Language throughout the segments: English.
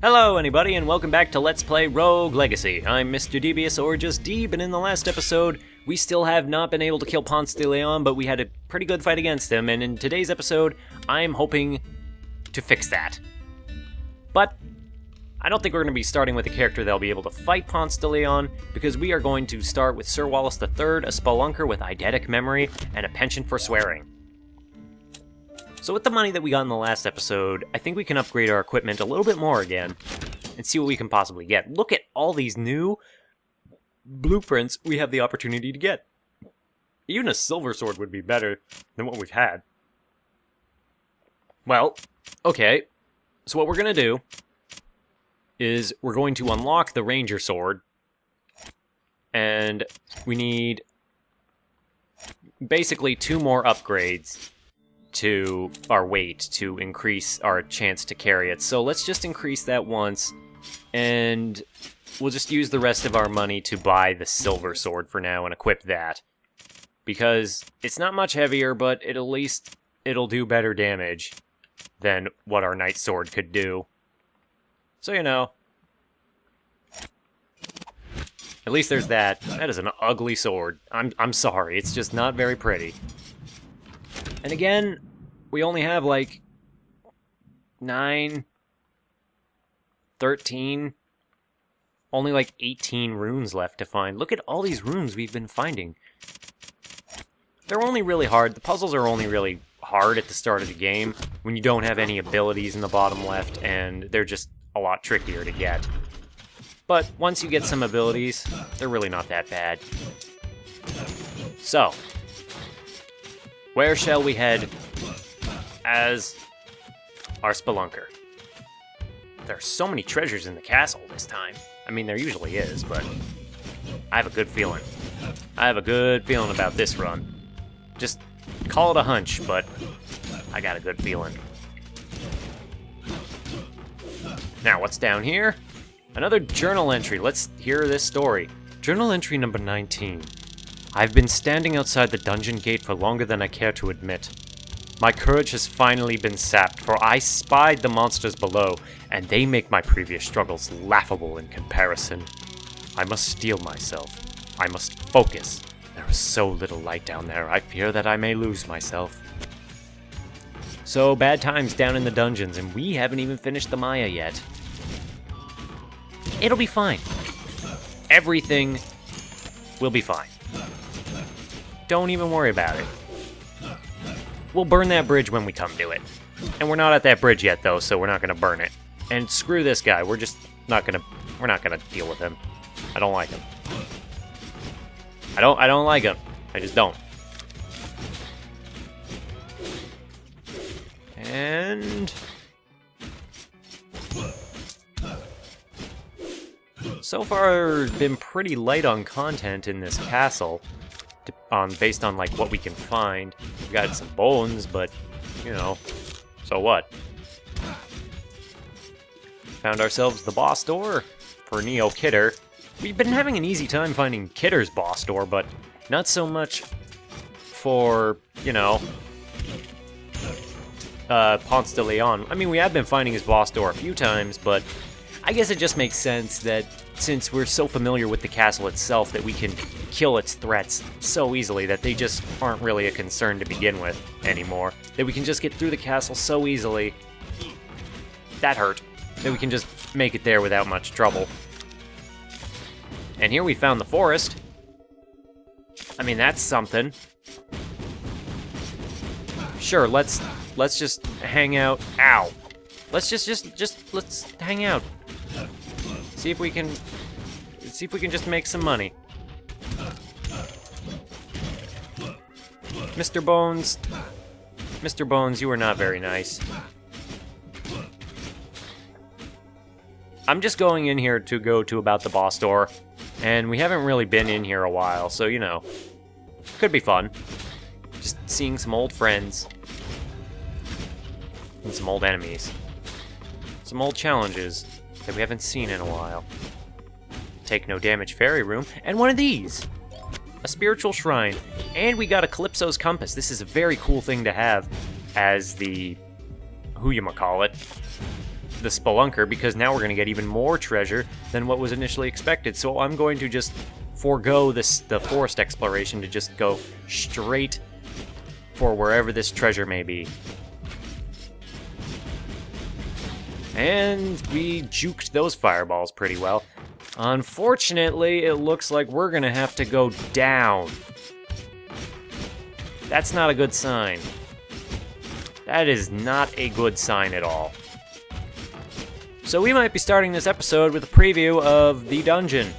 Hello anybody and welcome back to Let's Play Rogue Legacy. I'm Mr. Devious or just Deeb, and in the last episode we still have not been able to kill Ponce de Leon, but we had a pretty good fight against him, and in today's episode I'm hoping to fix that. But I don't think we're going to be starting with a character that'll be able to fight Ponce de Leon, because we are going to start with Sir Wallace III, a spelunker with eidetic memory and a penchant for swearing. So with the money that we got in the last episode, I think we can upgrade our equipment a little bit more again, and see what we can possibly get. Look at all these new blueprints we have the opportunity to get. Even a silver sword would be better than what we've had. Well, okay, so what we're going to do is we're going to unlock the ranger sword, and we need basically 2 more upgrades to our weight to increase our chance to carry it. So let's just increase that once, and we'll just use the rest of our money to buy the silver sword for now and equip that. Because it's not much heavier, but at least it'll do better damage than what our knight sword could do. So, you know, at least there's that. That is an ugly sword. I'm sorry, it's just not very pretty. And again, we only have like 9, 13, only like 18 runes left to find. Look at all these runes we've been finding. They're only really hard. The puzzles are only really hard at the start of the game when you don't have any abilities in the bottom left, and they're just a lot trickier to get. But once you get some abilities, they're really not that bad. So, where shall we head as our spelunker? There are so many treasures in the castle this time. I mean, there usually is, but I have a good feeling. I have a good feeling about this run. Just call it a hunch, but I got a good feeling. Now, what's down here? Another journal entry. Let's hear this story. Journal entry number 19. I've been standing outside the dungeon gate for longer than I care to admit. My courage has finally been sapped, for I spied the monsters below, and they make my previous struggles laughable in comparison. I must steel myself. I must focus. There is so little light down there, I fear that I may lose myself. So, bad times down in the dungeons, and we haven't even finished the Maya yet. It'll be fine. Everything will be fine. Don't even worry about it. We'll burn that bridge when we come to it. And we're not at that bridge yet, though, so we're not going to burn it. And screw this guy. We're just not going to... We're not going to deal with him. I don't like him. I don't like him. I just don't. And... so far, been pretty light on content in this castle. Based on like what we can find. We got some bones, but you know, so what? Found ourselves the boss door for Neo Kidder. We've been having an easy time finding Kidder's boss door, but not so much for, you know, Ponce de Leon. I mean, we have been finding his boss door a few times, but I guess it just makes sense that since we're so familiar with the castle itself that we can kill its threats so easily that they just aren't really a concern to begin with anymore. That we can just get through the castle so easily. That hurt. That we can just make it there without much trouble. And here we found the forest. I mean, that's something. Sure, let's just hang out. Ow. Let's let's hang out. See if we can just make some money. Mr. Bones, you are not very nice. I'm just going in here to go to about the boss door, and we haven't really been in here a while, so you know, could be fun. Just seeing some old friends and some old enemies. Some old challenges that we haven't seen in a while. Take no damage fairy room, and one of these! A spiritual shrine, and we got a Calypso's compass. This is a very cool thing to have as the whoyamacallit. the Spelunker, because now we're going to get even more treasure than what was initially expected. So I'm going to just forego the forest exploration to just go straight for wherever this treasure may be. And we juked those fireballs pretty well. Unfortunately, it looks like we're gonna have to go down. That's not a good sign. That is not a good sign at all. So we might be starting this episode with a preview of the dungeon.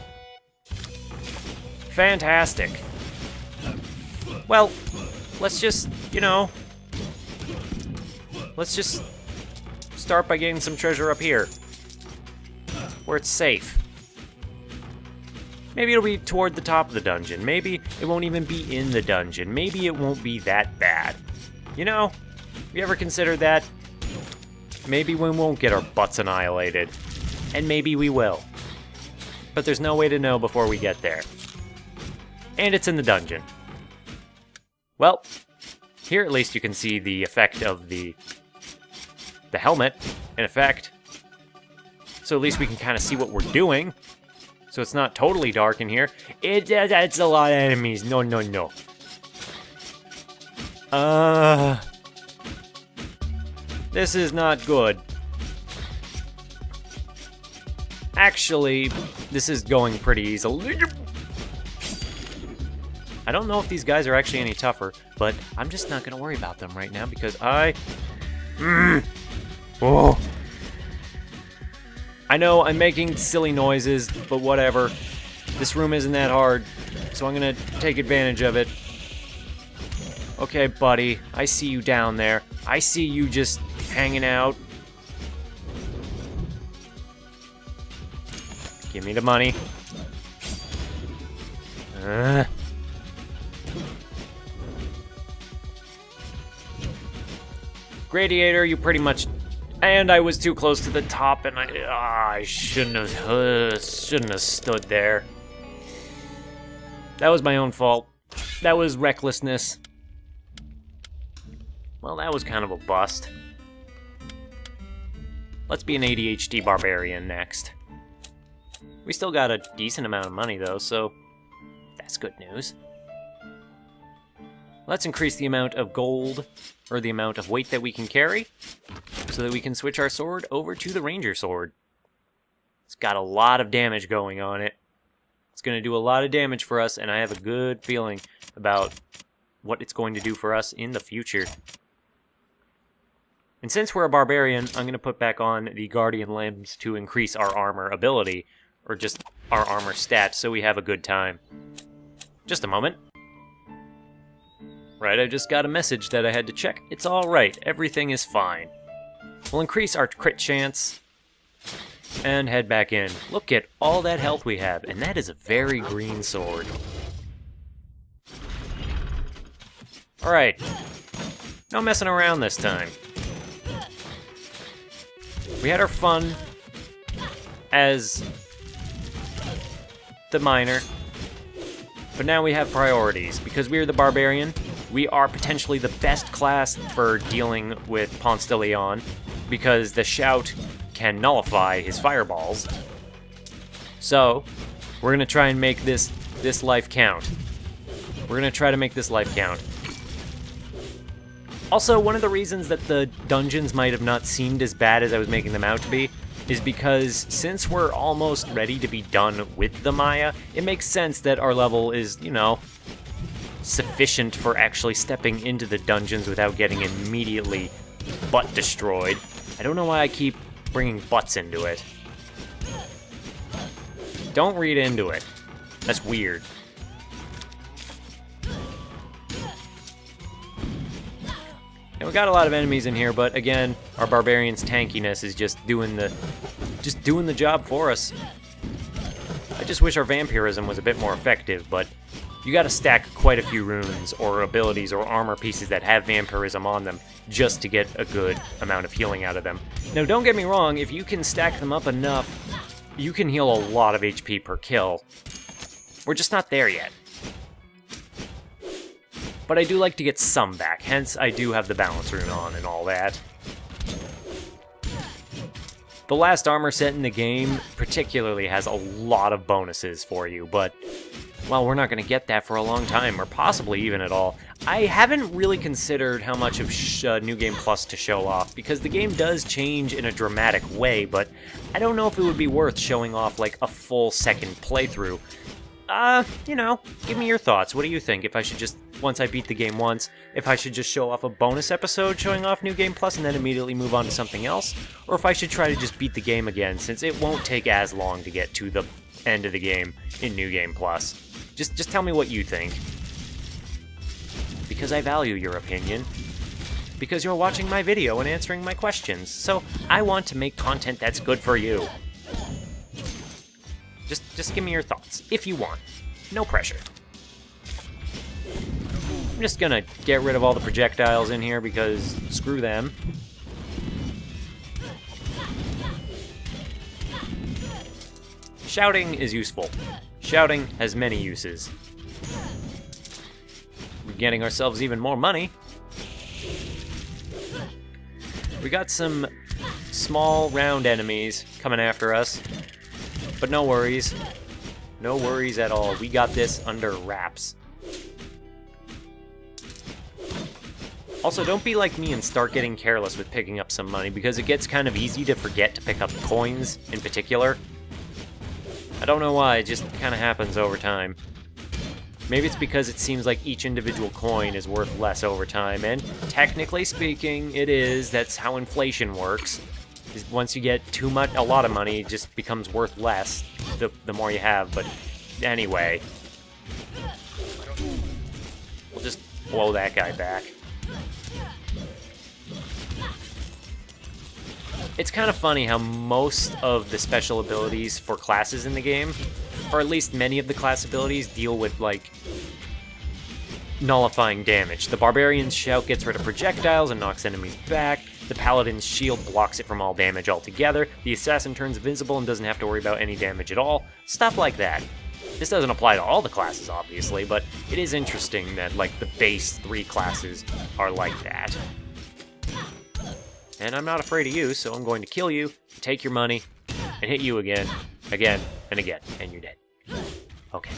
Fantastic. Well, let's just, let's just start by getting some treasure up here, where it's safe. Maybe it'll be toward the top of the dungeon. Maybe it won't even be in the dungeon. Maybe it won't be that bad. Have you ever considered that? Maybe we won't get our butts annihilated. And maybe we will. But there's no way to know before we get there. And it's in the dungeon. Well, here at least you can see the effect of the helmet, in effect. So at least we can kind of see what we're doing. So it's not totally dark in here. It's a lot of enemies. No. This is not good. Actually, this is going pretty easily. I don't know if these guys are actually any tougher, but I'm just not going to worry about them right now because Oh. I know I'm making silly noises, but whatever. This room isn't that hard, so I'm gonna take advantage of it. Okay, buddy, I see you down there. I see you just hanging out. Give me the money. Gradiator, you pretty much... And I was too close to the top, and I shouldn't have stood there. That was my own fault. That was recklessness. Well, that was kind of a bust. Let's be an ADHD barbarian next. We still got a decent amount of money, though, so that's good news. Let's increase the amount of gold, or the amount of weight that we can carry, so that we can switch our sword over to the Ranger Sword. It's got a lot of damage going on it. It's going to do a lot of damage for us, and I have a good feeling about what it's going to do for us in the future. And since we're a barbarian, I'm going to put back on the Guardian Limbs to increase our armor ability, or just our armor stats, so we have a good time. Just a moment. Right, I just got a message that I had to check. It's alright, everything is fine. We'll increase our crit chance, and head back in. Look at all that health we have, and that is a very green sword. Alright, no messing around this time. We had our fun as the miner, but now we have priorities. Because we are the barbarian, we are potentially the best class for dealing with Ponce de Leon, because the shout can nullify his fireballs. So, we're gonna try and make this life count. We're gonna try to make this life count. Also, one of the reasons that the dungeons might have not seemed as bad as I was making them out to be is because since we're almost ready to be done with the Maya, it makes sense that our level is, sufficient for actually stepping into the dungeons without getting immediately butt destroyed. I don't know why I keep bringing butts into it. Don't read into it. That's weird. And we got a lot of enemies in here, but again, our barbarian's tankiness is just doing the job for us. I just wish our vampirism was a bit more effective, but you gotta stack quite a few runes or abilities or armor pieces that have vampirism on them just to get a good amount of healing out of them. Now, don't get me wrong, if you can stack them up enough, you can heal a lot of HP per kill. We're just not there yet. But I do like to get some back, hence I do have the balance rune on and all that. The last armor set in the game particularly has a lot of bonuses for you, but, well, we're not going to get that for a long time, or possibly even at all. I haven't really considered how much of New Game Plus to show off, because the game does change in a dramatic way, but I don't know if it would be worth showing off, like, a full second playthrough. You know, give me your thoughts. What do you think? If I should just, once I beat the game once, if I should just show off a bonus episode showing off New Game Plus and then immediately move on to something else? Or if I should try to just beat the game again, since it won't take as long to get to the end of the game in New Game Plus. Just tell me what you think. Because I value your opinion. Because you're watching my video and answering my questions. So I want to make content that's good for you. Just give me your thoughts, if you want. No pressure. I'm just gonna get rid of all the projectiles in here because screw them. Shouting is useful. Shouting has many uses. We're getting ourselves even more money. We got some small round enemies coming after us. But no worries. No worries at all. We got this under wraps. Also, don't be like me and start getting careless with picking up some money, because it gets kind of easy to forget to pick up coins in particular. I don't know why, it just kind of happens over time. Maybe it's because it seems like each individual coin is worth less over time, and technically speaking, it is. That's how inflation works. Once you get a lot of money, it just becomes worth less the more you have. But anyway, we'll just blow that guy back. It's kind of funny how most of the special abilities for classes in the game, or at least many of the class abilities, deal with, like, nullifying damage. The Barbarian's Shout gets rid of projectiles and knocks enemies back. The Paladin's Shield blocks it from all damage altogether. The Assassin turns invisible and doesn't have to worry about any damage at all. Stuff like that. This doesn't apply to all the classes, obviously, but it is interesting that, like, the base 3 classes are like that. And I'm not afraid of you, so I'm going to kill you, take your money, and hit you again, and again, and you're dead. Okay.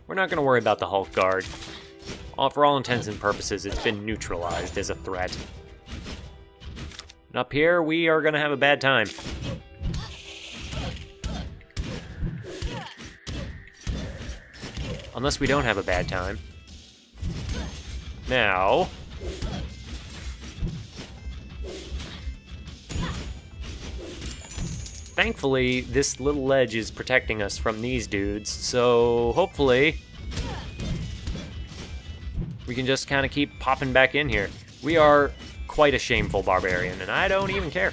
We're not going to worry about the Hulk Guard. For all intents and purposes, it's been neutralized as a threat. And up here, we are going to have a bad time. Unless we don't have a bad time. Now... thankfully, this little ledge is protecting us from these dudes, so hopefully we can just kind of keep popping back in here. We are quite a shameful barbarian, and I don't even care.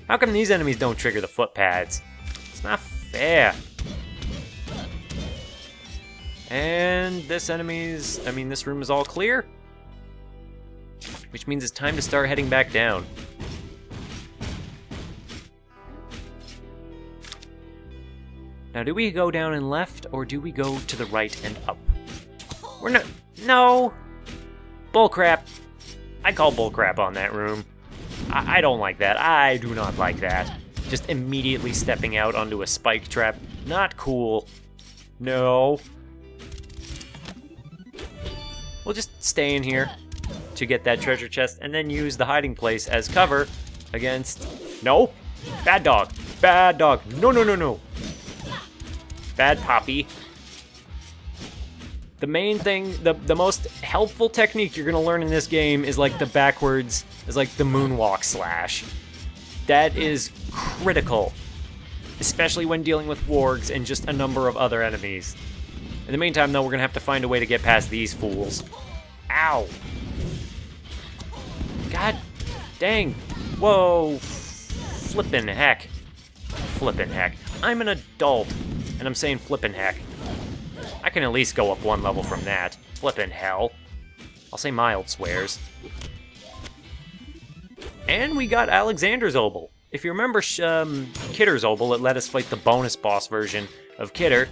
How come these enemies don't trigger the foot pads? It's not fair. And this this room is all clear. Which means it's time to start heading back down. Now, do we go down and left, or do we go to the right and up? We're not... No! Bullcrap. I call bullcrap on that room. I don't like that. I do not like that. Just immediately stepping out onto a spike trap. Not cool. No. We'll just stay in here to get that treasure chest, and then use the hiding place as cover against... No! Bad dog! Bad dog! No, no, no, no! Bad Poppy. The main thing, the most helpful technique you're gonna learn in this game is like the backwards, is like the moonwalk slash. That is critical, especially when dealing with wargs and just a number of other enemies. In the meantime, though, we're gonna have to find a way to get past these fools. Ow! God dang! Whoa! Flippin' heck! Flippin' heck! I'm an adult, and I'm saying flippin' heck. I can at least go up one level from that. Flippin' hell. I'll say mild swears. And we got Alexander's Obel. If you remember Kidder's Obel, it let us fight the bonus boss version of Kidder.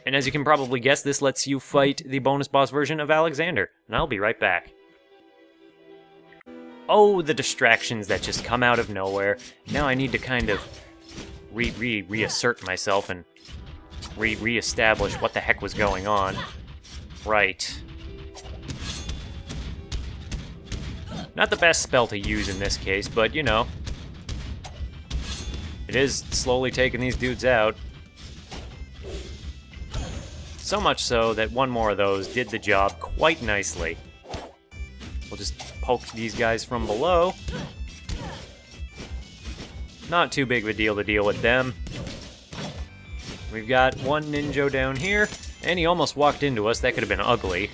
And as you can probably guess, this lets you fight the bonus boss version of Alexander. And I'll be right back. Oh, the distractions that just come out of nowhere. Now I need to kind of reassert myself and reestablish what the heck was going on. Right. Not the best spell to use in this case, but you know. It is slowly taking these dudes out. So much so that one more of those did the job quite nicely. We'll just poke these guys from below. Not too big of a deal to deal with them. We've got one ninja down here, and he almost walked into us. That could have been ugly.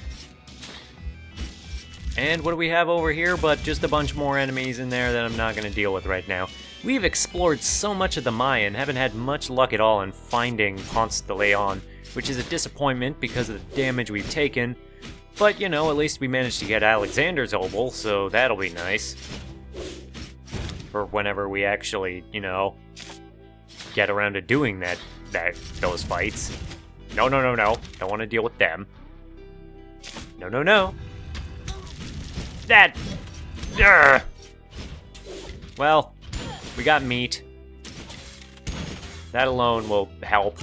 And what do we have over here but just a bunch more enemies in there that I'm not going to deal with right now. We've explored so much of the Mayan, haven't had much luck at all in finding Ponce de Leon, which is a disappointment because of the damage we've taken. But, you know, at least we managed to get Alexander's Obol, so that'll be nice. For whenever we actually, you know, get around to doing those fights. No. Don't want to deal with them. No. That! Urgh. Well, we got meat. That alone will help.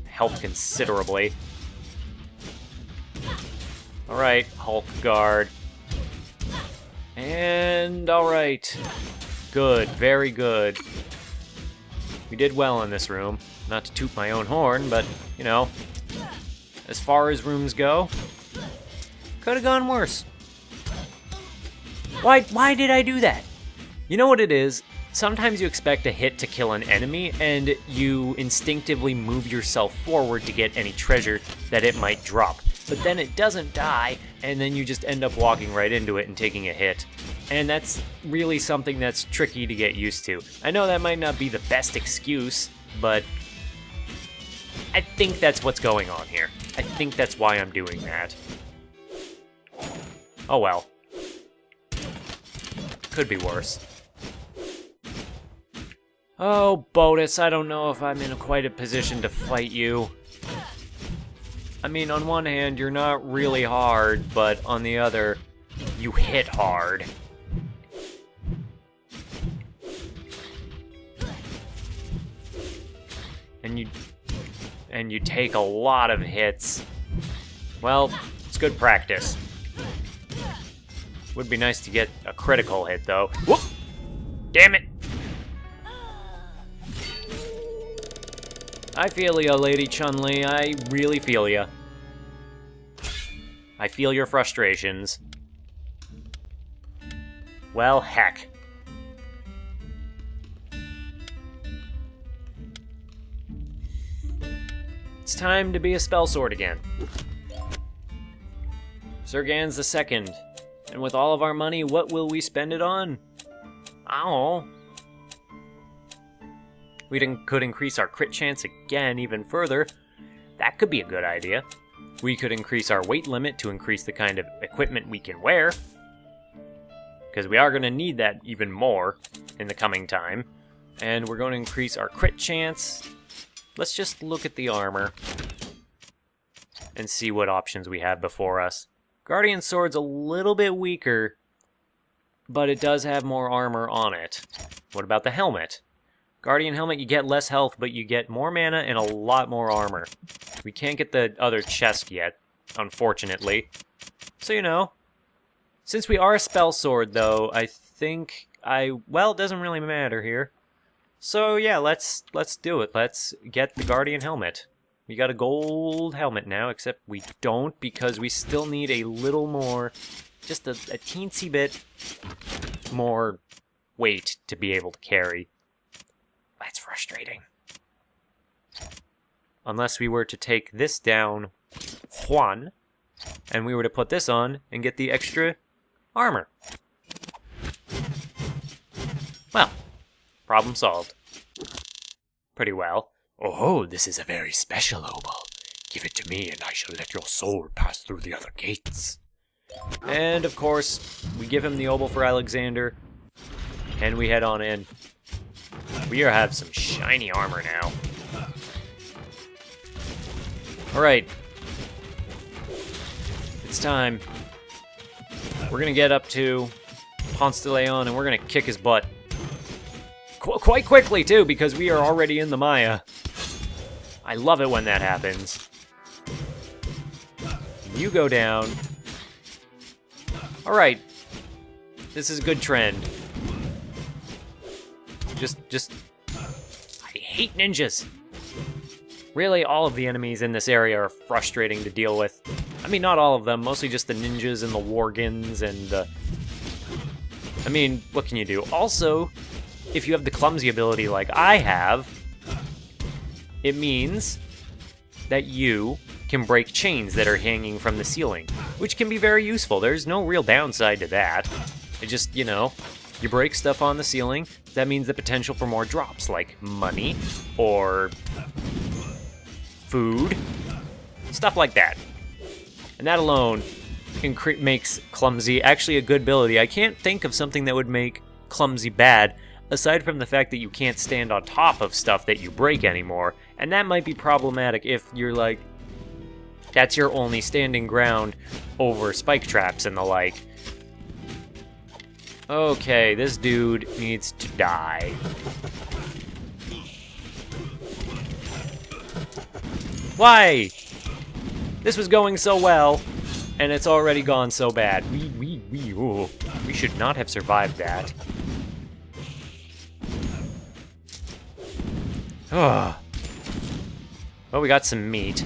Help considerably. Alright, Hulk Guard. And alright. Good, very good. We did well in this room. Not to toot my own horn, but, you know, as far as rooms go, could have gone worse. Why did I do that? You know what it is? Sometimes you expect a hit to kill an enemy, and you instinctively move yourself forward to get any treasure that it might drop. But then it doesn't die, and then you just end up walking right into it and taking a hit. And that's really something that's tricky to get used to. I know that might not be the best excuse, but I think that's what's going on here. I think that's why I'm doing that. Oh well. Could be worse. Oh, Botus, I don't know if I'm in quite a position to fight you. I mean, on one hand, you're not really hard, but on the other, you hit hard. And you take a lot of hits. Well, it's good practice. Would be nice to get a critical hit, though. Whoop! Damn it! I feel ya, Lady Chun-Li. I really feel ya. I feel your frustrations. Well, heck. It's time to be a spell sword again. Sergan's the second. And with all of our money, what will we spend it on? I don't know. We could increase our crit chance again even further. That could be a good idea. We could increase our weight limit to increase the kind of equipment we can wear. Because we are going to need that even more in the coming time. And we're going to increase our crit chance. Let's just look at the armor and see what options we have before us. Guardian Sword's a little bit weaker, but it does have more armor on it. What about the helmet? Guardian Helmet, you get less health, but you get more mana and a lot more armor. We can't get the other chest yet, unfortunately. So, you know, since we are a spell sword, though, I think well, it doesn't really matter here. So, yeah, let's do it. Let's get the Guardian Helmet. We got a gold helmet now, except we don't because we still need a little more, just a teensy bit more weight to be able to carry. That's frustrating. Unless we were to take this down one, and we were to put this on and get the extra armor. Well, problem solved. Pretty well. Oh, this is a very special obol. Give it to me and I shall let your soul pass through the other gates. And of course, we give him the obol for Alexander, and we head on in. We have some shiny armor now. Alright. It's time. We're gonna get up to Ponce de Leon and we're gonna kick his butt. Quite quickly, too, because we are already in the Maya. I love it when that happens. You go down. Alright. This is a good trend. Just... I hate ninjas. Really, all of the enemies in this area are frustrating to deal with. I mean, not all of them, mostly just the ninjas and the worgans and I mean, what can you do? Also, if you have the clumsy ability like I have, it means that you can break chains that are hanging from the ceiling, which can be very useful. There's no real downside to that. It just, you know, you break stuff on the ceiling, that means the potential for more drops, like money or food, stuff like that. And that alone makes clumsy actually a good ability. I can't think of something that would make clumsy bad, aside from the fact that you can't stand on top of stuff that you break anymore, and that might be problematic if you're like, that's your only standing ground over spike traps and the like. Okay, this dude needs to die. Why? This was going so well, and it's already gone so bad. We should not have survived that. Oh. Well, we got some meat.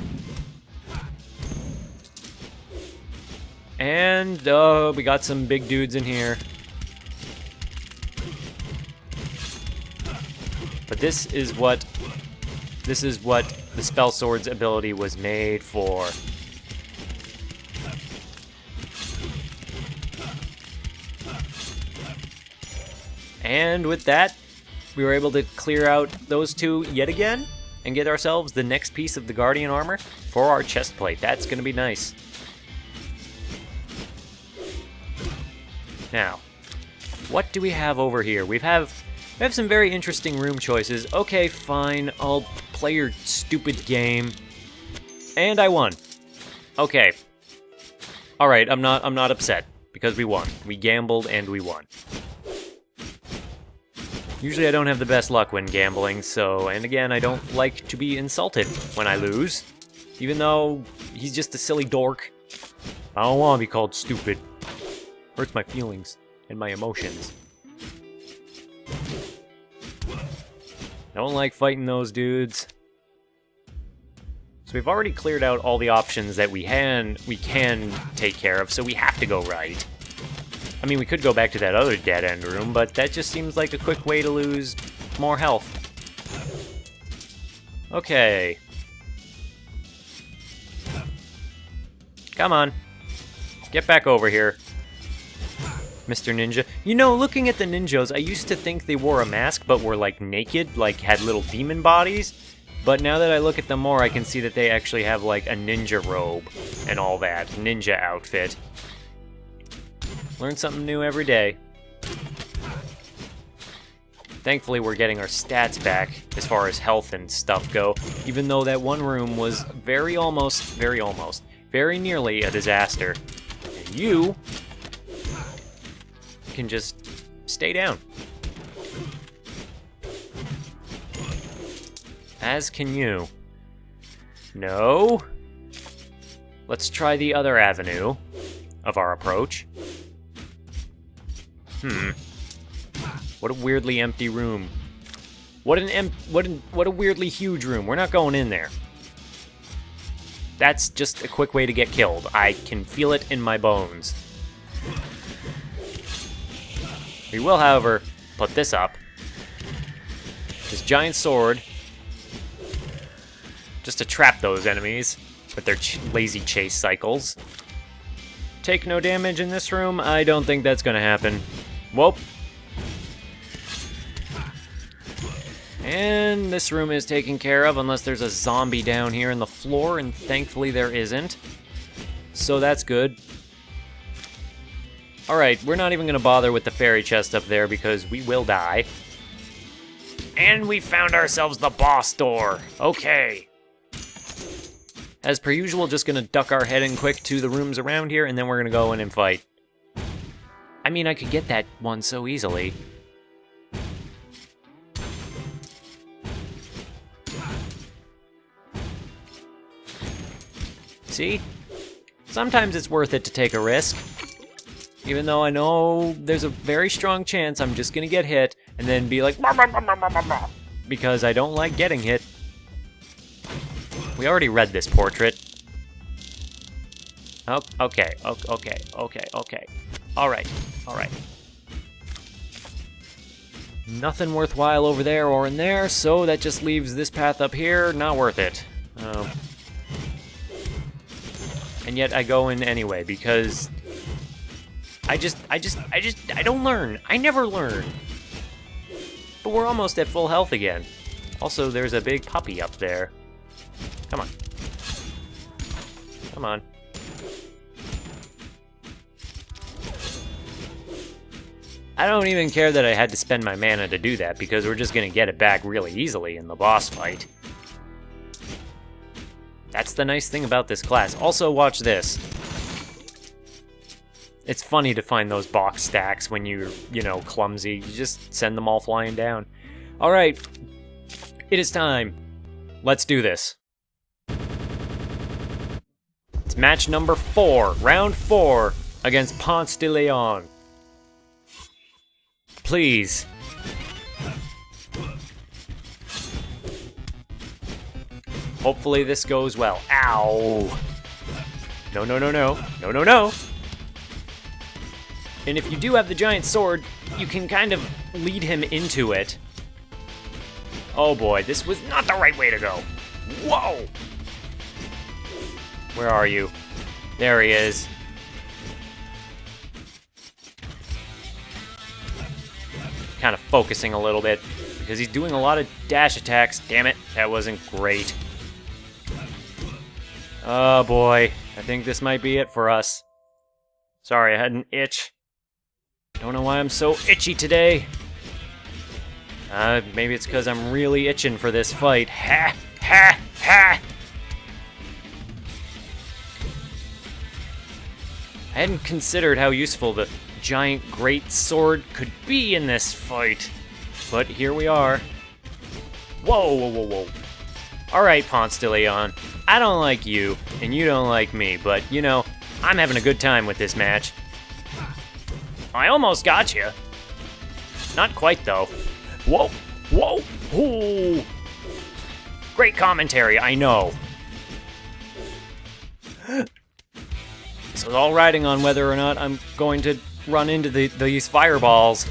And, we got some big dudes in here. But this is what the Spell Sword's ability was made for. And with that, we were able to clear out those two yet again and get ourselves the next piece of the Guardian armor for our chest plate. That's going to be nice. Now, what do we have over here? We have some very interesting room choices. Okay, fine. I'll play your stupid game. And I won. Okay. All right, I'm not upset because we won. We gambled and we won. Usually I don't have the best luck when gambling, so, and again, I don't like to be insulted when I lose. Even though he's just a silly dork. I don't want to be called stupid. Hurts my feelings and my emotions. Don't like fighting those dudes. So we've already cleared out all the options that we can take care of, so we have to go right. I mean, we could go back to that other dead-end room, but that just seems like a quick way to lose more health. Okay. Come on. Get back over here, Mr. Ninja. You know, looking at the ninjas, I used to think they wore a mask, but were, like, naked, like, had little demon bodies. But now that I look at them more, I can see that they actually have, like, a ninja robe and all that. Ninja outfit. Learn something new every day. Thankfully, we're getting our stats back as far as health and stuff go, even though that one room was very nearly a disaster. And you can just stay down. As can you. No. Let's try the other avenue of our approach. What a weirdly empty room. What a weirdly huge room. We're not going in there. That's just a quick way to get killed. I can feel it in my bones. We will, however, put this up. This giant sword. Just to trap those enemies with their lazy chase cycles. Take no damage in this room? I don't think that's gonna happen. Whoop. And this room is taken care of unless there's a zombie down here in the floor, and thankfully there isn't. So that's good. Alright, we're not even gonna bother with the fairy chest up there because we will die. And we found ourselves the boss door. Okay. As per usual, just gonna duck our head in quick to the rooms around here, and then we're gonna go in and fight. I mean, I could get that one so easily. See? Sometimes it's worth it to take a risk. Even though I know there's a very strong chance I'm just gonna get hit, and then be like, "Bah, bah, bah, bah, bah, bah, bah," because I don't like getting hit. We already read this portrait. Oh, okay. Alright. Nothing worthwhile over there or in there, so that just leaves this path up here. Not worth it. Oh. And yet I go in anyway, because I don't learn. I never learn. But we're almost at full health again. Also, there's a big puppy up there. Come on. Come on. I don't even care that I had to spend my mana to do that, because we're just gonna get it back really easily in the boss fight. That's the nice thing about this class. Also, watch this. It's funny to find those box stacks when you're, clumsy. You just send them all flying down. Alright. It is time. Let's do this. It's match number 4, round 4, against Ponce de Leon. Please. Hopefully this goes well. Ow! No. And if you do have the giant sword, you can kind of lead him into it. Oh boy, this was not the right way to go. Whoa! Where are you? There he is. Kind of focusing a little bit, because he's doing a lot of dash attacks. Damn it, that wasn't great. Oh boy, I think this might be it for us. Sorry, I had an itch. Don't know why I'm so itchy today. Maybe it's because I'm really itching for this fight. Ha! Ha! Ha! I hadn't considered how useful the giant great sword could be in this fight. But here we are. Whoa. Alright, Ponce de Leon. I don't like you, and you don't like me, but, I'm having a good time with this match. I almost got you. Not quite, though. Whoa! Ooh. Great commentary, I know. This is all riding on whether or not I'm going to run into these fireballs.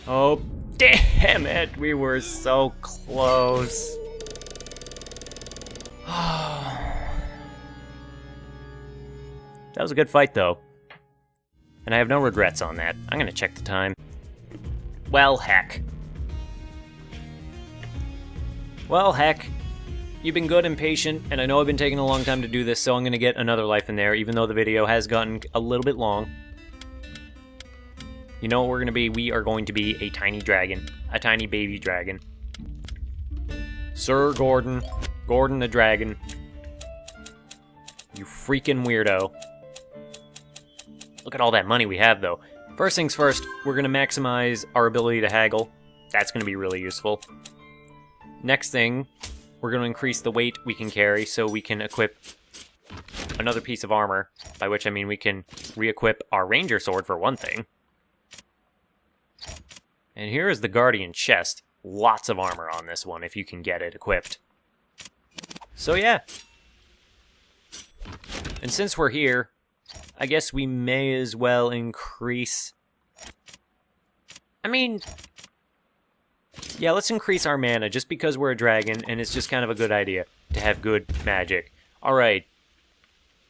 Oh, damn it! We were so close. That was a good fight, though. And I have no regrets on that. I'm gonna check the time. Well, heck. You've been good and patient, and I know I've been taking a long time to do this, so I'm gonna get another life in there, even though the video has gotten a little bit long. You know what we're gonna be? We are going to be a tiny dragon. A tiny baby dragon. Sir Gordon. Gordon the dragon. You freaking weirdo. Look at all that money we have, though. First things first, we're gonna maximize our ability to haggle. That's gonna be really useful. Next thing, we're gonna increase the weight we can carry so we can equip another piece of armor, by which I mean we can re-equip our ranger sword for one thing. And here is the guardian chest. Lots of armor on this one if you can get it equipped. So yeah. And since we're here, I guess we may as well increase... yeah, let's increase our mana just because we're a dragon, and it's just kind of a good idea to have good magic. Alright.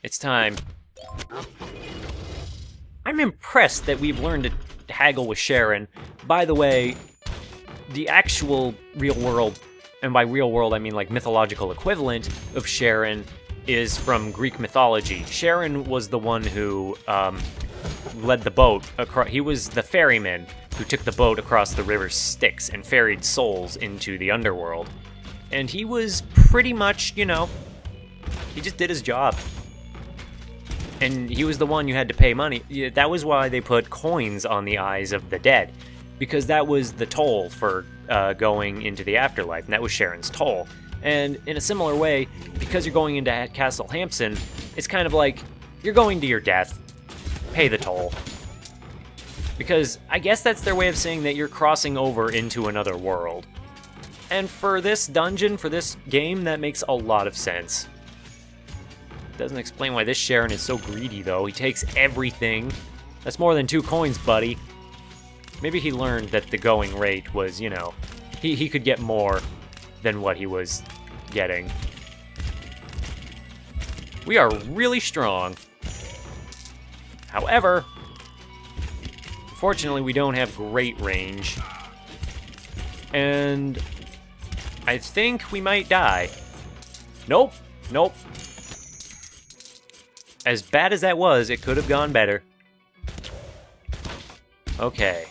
It's time. I'm impressed that we've learned to haggle with Sharon. By the way, the actual real world, and by real world I mean like mythological equivalent of Sharon, is from Greek mythology. Sharon was the one who led the boat across. He was the ferryman who took the boat across the river Styx and ferried souls into the underworld. And he was pretty much, you know, he just did his job. And he was the one you had to pay money. Yeah, that was why they put coins on the eyes of the dead, because that was the toll for going into the afterlife, and that was Sharon's toll. And in a similar way, because you're going into Castle Hampson, it's kind of like you're going to your death. Pay the toll. Because I guess that's their way of saying that you're crossing over into another world. And for this dungeon, for this game, that makes a lot of sense. Doesn't explain why this Sharon is so greedy, though. He takes everything. That's more than 2 coins, buddy. Maybe he learned that the going rate was, you know, he could get more than what he was getting. We are really strong. However, fortunately, we don't have great range. And I think we might die. Nope. Nope. As bad as that was, it could have gone better. Okay.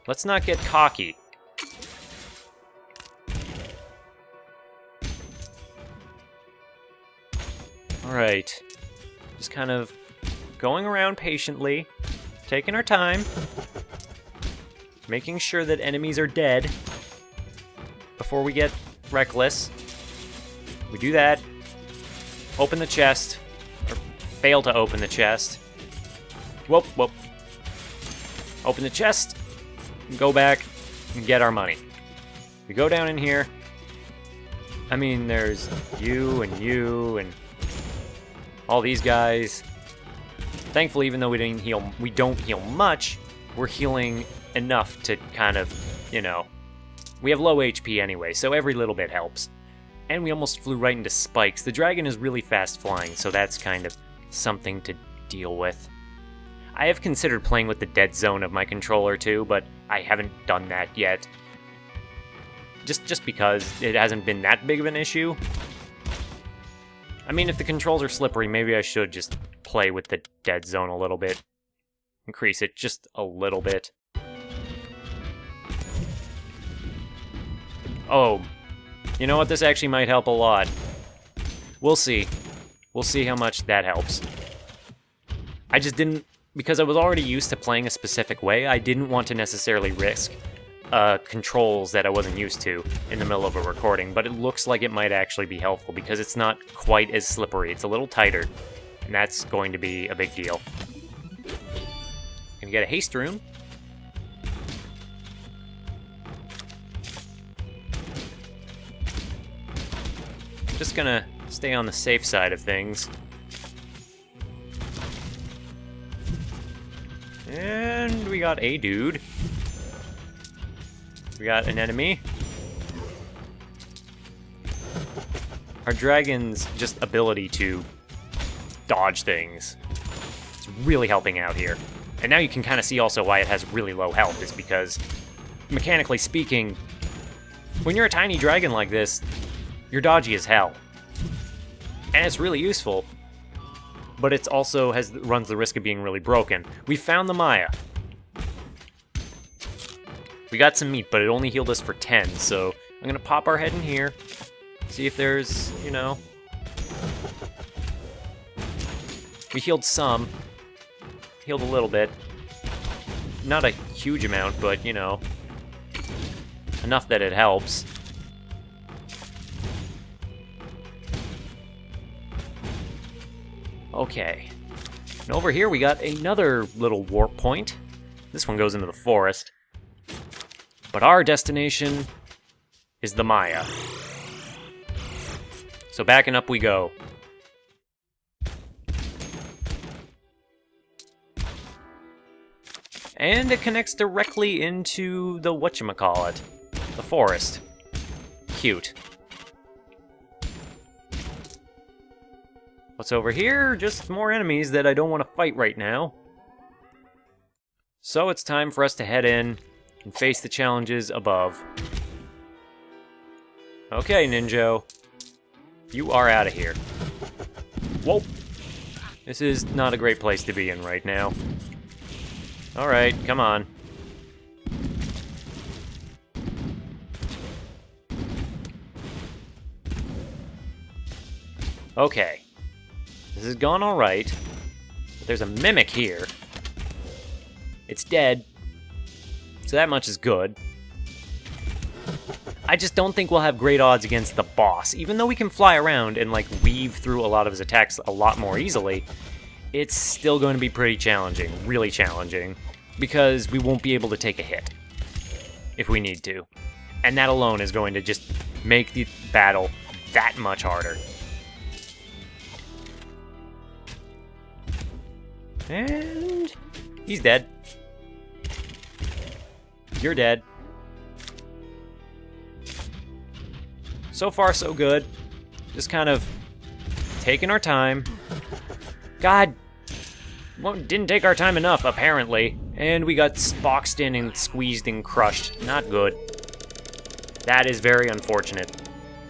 Let's not get cocky. Alright. Just kind of going around patiently, taking our time, making sure that enemies are dead before we get reckless. We do that. Open the chest, or fail to open the chest. Whoop, whoop. Open the chest, go back, and get our money. We go down in here. I mean, there's you and all these guys. Thankfully, even though we don't heal much, we're healing enough to kind of, you know, we have low HP anyway, so every little bit helps. And we almost flew right into spikes. The dragon is really fast flying, so that's kind of something to deal with. I have considered playing with the dead zone of my controller too, but I haven't done that yet. Just because it hasn't been that big of an issue. I mean, if the controls are slippery, maybe I should just play with the dead zone a little bit. Increase it just a little bit. Oh, you know what? This actually might help a lot. We'll see. We'll see how much that helps. I just didn't, because I was already used to playing a specific way, I didn't want to necessarily risk controls that I wasn't used to in the middle of a recording, but it looks like it might actually be helpful because it's not quite as slippery. It's a little tighter, and that's going to be a big deal. Gonna get a haste rune. Just gonna stay on the safe side of things. And we got a dude. We got an enemy. Our dragon's just ability to dodge things, it's really helping out here. And now you can kind of see also why it has really low health, is because, mechanically speaking, when you're a tiny dragon like this, you're dodgy as hell. And it's really useful, but it also runs the risk of being really broken. We found the Maya. We got some meat, but it only healed us for 10, so I'm gonna pop our head in here, see if there's, you know... We healed some. Healed a little bit. Not a huge amount, but, you know, enough that it helps. Okay. And over here we got another little warp point. This one goes into the forest. But our destination is the Maya. So backing up we go. And it connects directly into the whatchamacallit, the forest. Cute. What's over here? Just more enemies that I don't want to fight right now. So it's time for us to head in and face the challenges above. Okay, Ninjo. You are out of here. Whoa! This is not a great place to be in right now. Alright, come on. Okay. This has gone alright. But there's a mimic here. It's dead. So that much is good. I just don't think we'll have great odds against the boss. Even though we can fly around and, like, weave through a lot of his attacks a lot more easily, it's still going to be pretty challenging. Really challenging. Because we won't be able to take a hit. If we need to. And that alone is going to just make the battle that much harder. And he's dead. You're dead. So far, so good. Just kind of taking our time. God, well, didn't take our time enough, apparently. And we got boxed in and squeezed and crushed. Not good. That is very unfortunate.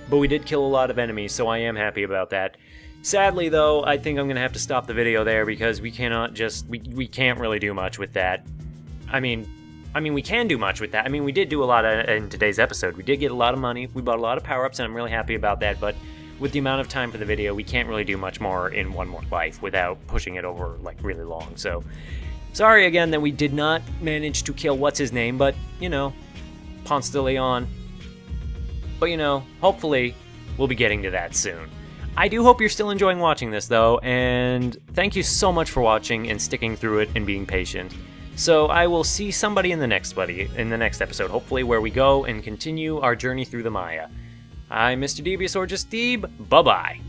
But we did kill a lot of enemies, so I am happy about that. Sadly, though, I think I'm going to have to stop the video there because we cannot just... We can't really do much with that. I mean, we can do much with that. I mean, we did do a lot in today's episode. We did get a lot of money. We bought a lot of power-ups, and I'm really happy about that. But with the amount of time for the video, we can't really do much more in One More Life without pushing it over, like, really long. So, sorry again that we did not manage to kill what's-his-name, but, you know, Ponce de Leon. But, you know, hopefully we'll be getting to that soon. I do hope you're still enjoying watching this, though, and thank you so much for watching and sticking through it and being patient. So I will see somebody in the next episode, hopefully, where we go and continue our journey through the Maya. I'm Mr. Devious or just Deeb. Bye-bye.